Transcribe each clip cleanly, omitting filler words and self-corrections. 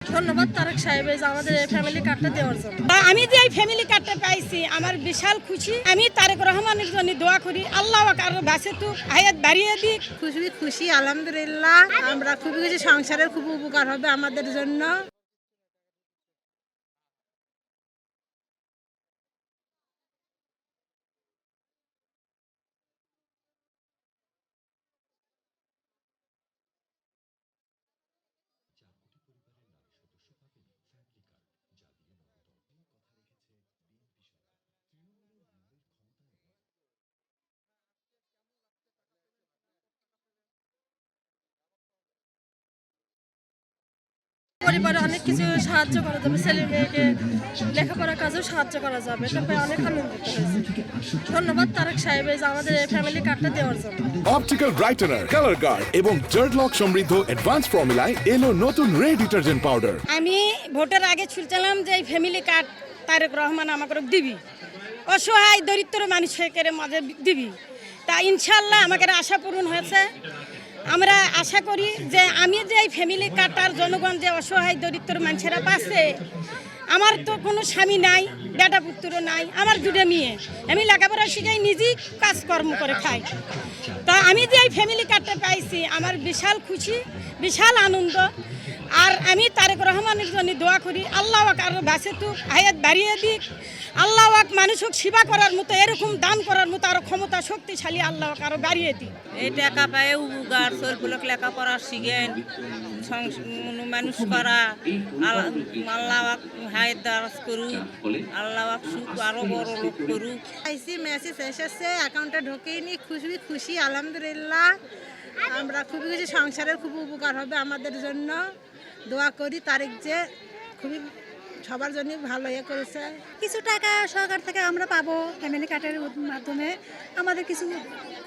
ধন্যবাদ তারেক সাহেব এই যে আমাদের এই ফ্যামিলি কার্ডটা দেওয়ার জন্য। আমি যে এই ফ্যামিলি কার্ডটা পাইছি আমার বিশাল খুশি। আমি তারেক রহমানের জন্য দোয়া করি আল্লাহ আরো বাঁচে তো হায়াত বাড়িয়ে দিক। খুশি আলহামদুলিল্লাহ। আমরা খুবই খুশি, সংসারের খুব উপকার হবে আমাদের জন্য। পরিবারে অনেক কিছু সাহায্য করা যাবে, ছেলে মেয়েকে লেখাপড়ার কাজেও সাহায্য করা যাবে, এটা পেয়ে অনেক আনন্দিত হয়েছে। ধন্যবাদ তারেক সাহেব এই যে আমাদের এই ফ্যামিলি কার্ডটা দেওয়ার জন্য। অপটিক্যাল ব্রাইটেনার, কালার গার্ড এবং জার্ড লক সমৃদ্ধ অ্যাডভান্স ফর্মুলায় এলো নতুন রে ডিটারজেন্ট পাউডার। আমি ভোটের আগে শুনছিলাম যে এই ফ্যামিলি কার্ড তারেক রহমান আমাকে দিবি, অসহায় দরিদ্র মানুষের মাঝে দিবি। তা ইনশাল্লাহ আমাকে আশা পূরণ হয়েছে। আমরা আশা করি যে আমি যে এই ফ্যামিলি কার্ডটার জনগণ যে অসহায় দরিদ্র মানুষেরা পাচ্ছে, আমার তো কোনো স্বামী নাই, বেটা পুত্র নাই, আমার দুটো মেয়ে, আমি লেখাপড়া শিখাই, নিজেই কাজকর্ম করে খাই। তা আমি যে এই ফ্যামিলি কার্ডটা পাইছি আমার বিশাল খুশি, বিশাল আনন্দ। আর আমি তারেক রহমানের জন্য দোয়া করি আল্লাহ আরো বাঁচে তো হায়াত বাড়িয়ে দিক। আল্লাহ মানুষক সেবা করার মতো, এরকম দান করার মতো আরো ক্ষমতা শক্তিশালী আল্লাহ আরো বাড়িয়ে দিক। এই টাকা পায় উপকার, ছেলেগুলোকে লেখাপড়া শিখেন, মানুষ করা। আল্লাহ হায়াত দারাজ করুক, আল্লাহ সুখ আরো বড় লোক করুক। আইসি মেসেজ এসেছে, অ্যাকাউন্টে ঢোকেইনি, খুশি আলহামদুলিল্লাহ। আমরা খুবই খুশি, সংসারের খুব উপকার হবে আমাদের জন্য। দোয়া করি তারেক যে খুবই সবার জন্য ভালো করেছে। কিছু টাকা সরকার থেকে আমরা পাবো ফ্যামিলি কার্ডের মাধ্যমে, আমাদের কিছু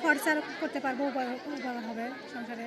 খরচা করতে পারবো, উপকার হবে সংসারে।